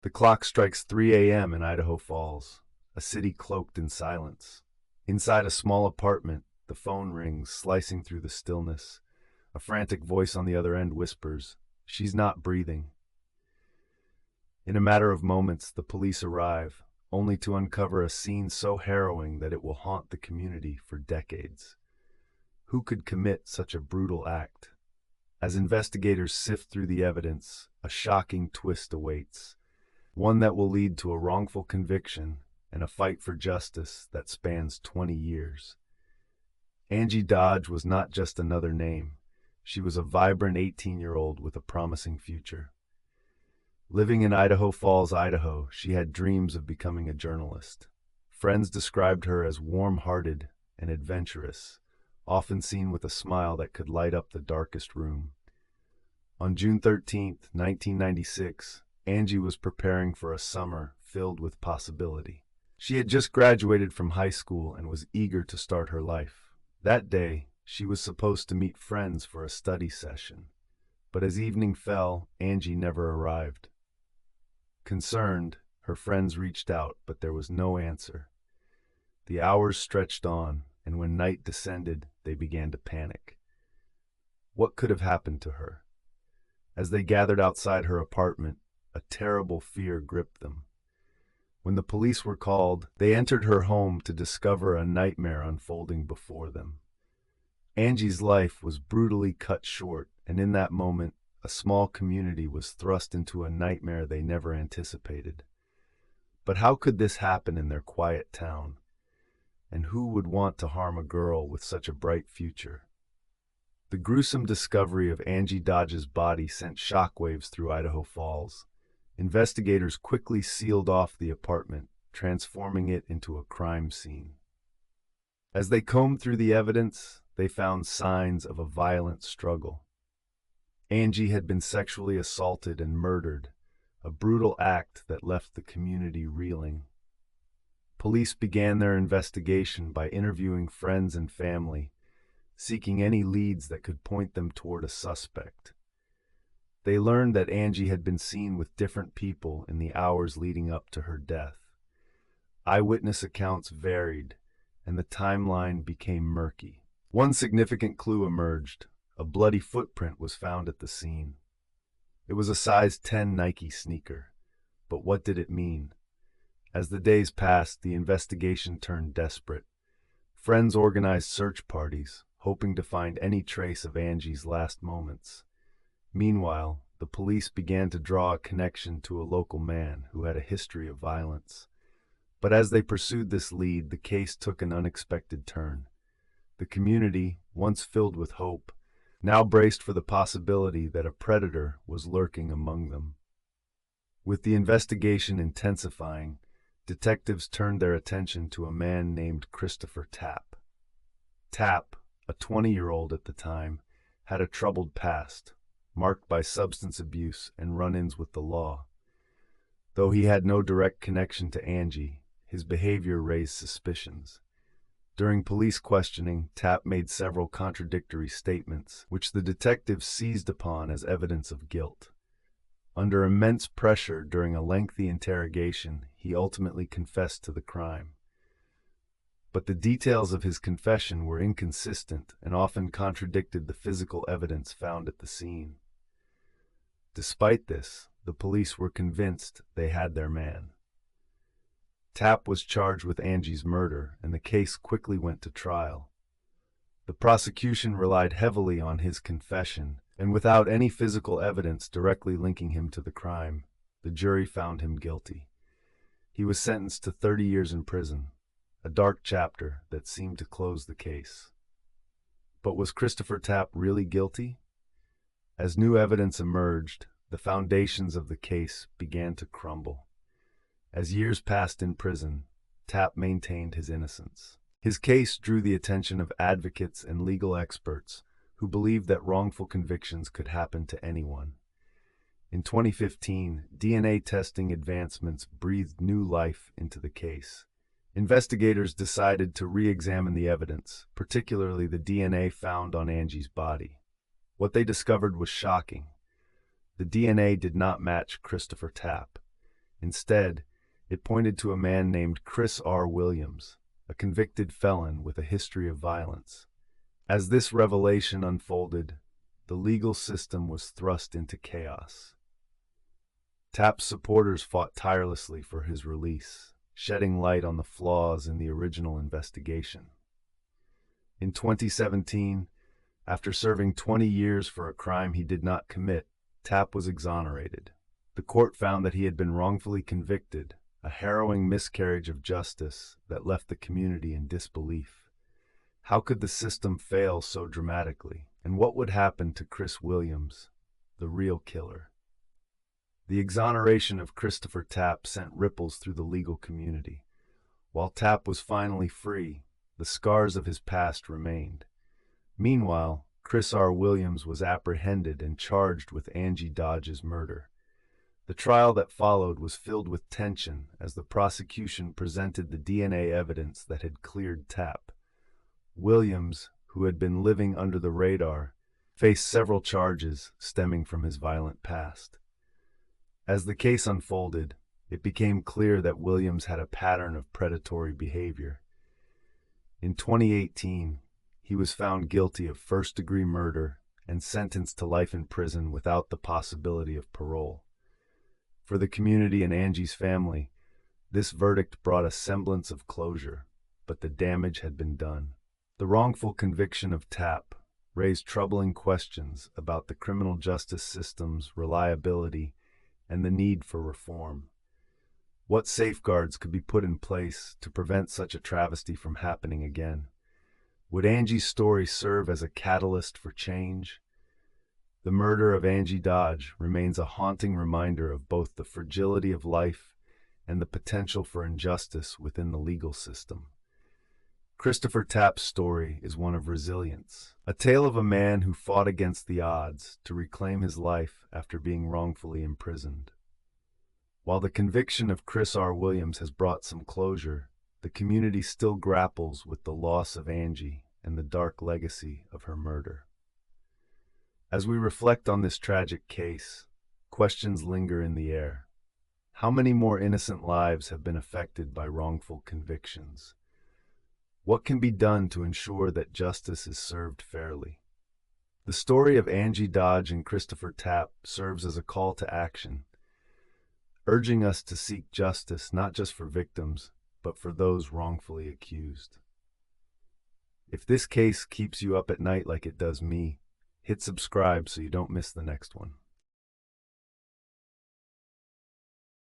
The clock strikes 3 a.m. in Idaho Falls, a city cloaked in silence. Inside a small apartment, the phone rings, slicing through the stillness. A frantic voice on the other end whispers, "She's not breathing." In a matter of moments, the police arrive, only to uncover a scene so harrowing that it will haunt the community for decades. Who could commit such a brutal act? As investigators sift through the evidence, a shocking twist awaits. One that will lead to a wrongful conviction and a fight for justice that spans 20 years. Angie Dodge was not just another name. She was a vibrant 18-year-old with a promising future. Living in Idaho Falls, Idaho, she had dreams of becoming a journalist. Friends described her as warm-hearted and adventurous, often seen with a smile that could light up the darkest room. On June 13, 1996, Angie was preparing for a summer filled with possibility. She had just graduated from high school and was eager to start her life. That day, she was supposed to meet friends for a study session. But as evening fell, Angie never arrived. Concerned, her friends reached out, but there was no answer. The hours stretched on, and when night descended, they began to panic. What could have happened to her? As they gathered outside her apartment, a terrible fear gripped them. When the police were called, they entered her home to discover a nightmare unfolding before them. Angie's life was brutally cut short, and in that moment, a small community was thrust into a nightmare they never anticipated. But how could this happen in their quiet town? And who would want to harm a girl with such a bright future? The gruesome discovery of Angie Dodge's body sent shockwaves through Idaho Falls. Investigators quickly sealed off the apartment, transforming it into a crime scene. As they combed through the evidence, they found signs of a violent struggle. Angie had been sexually assaulted and murdered, a brutal act that left the community reeling. Police began their investigation by interviewing friends and family, seeking any leads that could point them toward a suspect. They learned that Angie had been seen with different people in the hours leading up to her death. Eyewitness accounts varied, and the timeline became murky. One significant clue emerged. A bloody footprint was found at the scene. It was a size 10 Nike sneaker. But what did it mean? As the days passed, the investigation turned desperate. Friends organized search parties, hoping to find any trace of Angie's last moments. Meanwhile, the police began to draw a connection to a local man who had a history of violence. But as they pursued this lead, the case took an unexpected turn. The community, once filled with hope, now braced for the possibility that a predator was lurking among them. With the investigation intensifying, detectives turned their attention to a man named Christopher Tapp. Tapp, a 20-year-old at the time, had a troubled past, marked by substance abuse and run-ins with the law. Though he had no direct connection to Angie, his behavior raised suspicions. During police questioning, Tapp made several contradictory statements, which the detectives seized upon as evidence of guilt. Under immense pressure during a lengthy interrogation, he ultimately confessed to the crime. But the details of his confession were inconsistent and often contradicted the physical evidence found at the scene. Despite this, the police were convinced they had their man. Tapp was charged with Angie's murder, and the case quickly went to trial. The prosecution relied heavily on his confession, and without any physical evidence directly linking him to the crime, the jury found him guilty. He was sentenced to 30 years in prison, a dark chapter that seemed to close the case. But was Christopher Tapp really guilty? As new evidence emerged, the foundations of the case began to crumble. As years passed in prison, Tapp maintained his innocence. His case drew the attention of advocates and legal experts who believed that wrongful convictions could happen to anyone. In 2015, DNA testing advancements breathed new life into the case. Investigators decided to re-examine the evidence, particularly the DNA found on Angie's body. What they discovered was shocking. The DNA did not match Christopher Tapp. Instead, it pointed to a man named Chris R. Williams, a convicted felon with a history of violence. As this revelation unfolded, the legal system was thrust into chaos. Tapp's supporters fought tirelessly for his release, shedding light on the flaws in the original investigation. In 2017, after serving 20 years for a crime he did not commit, Tapp was exonerated. The court found that he had been wrongfully convicted, a harrowing miscarriage of justice that left the community in disbelief. How could the system fail so dramatically? And what would happen to Chris Williams, the real killer? The exoneration of Christopher Tapp sent ripples through the legal community. While Tapp was finally free, the scars of his past remained. Meanwhile, Chris R. Williams was apprehended and charged with Angie Dodge's murder. The trial that followed was filled with tension as the prosecution presented the DNA evidence that had cleared Tapp. Williams, who had been living under the radar, faced several charges stemming from his violent past. As the case unfolded, it became clear that Williams had a pattern of predatory behavior. In 2018, he was found guilty of first-degree murder and sentenced to life in prison without the possibility of parole. For the community and Angie's family, this verdict brought a semblance of closure, but the damage had been done. The wrongful conviction of Tapp raised troubling questions about the criminal justice system's reliability and the need for reform. What safeguards could be put in place to prevent such a travesty from happening again? Would Angie's story serve as a catalyst for change? The murder of Angie Dodge remains a haunting reminder of both the fragility of life and the potential for injustice within the legal system. Christopher Tapp's story is one of resilience, a tale of a man who fought against the odds to reclaim his life after being wrongfully imprisoned. While the conviction of Chris R. Williams has brought some closure, the community still grapples with the loss of Angie and the dark legacy of her murder. As we reflect on this tragic case, questions linger in the air. How many more innocent lives have been affected by wrongful convictions? What can be done to ensure that justice is served fairly? The story of Angie Dodge and Christopher Tapp serves as a call to action, urging us to seek justice not just for victims, but for those wrongfully accused. If this case keeps you up at night like it does me, hit subscribe so you don't miss the next one.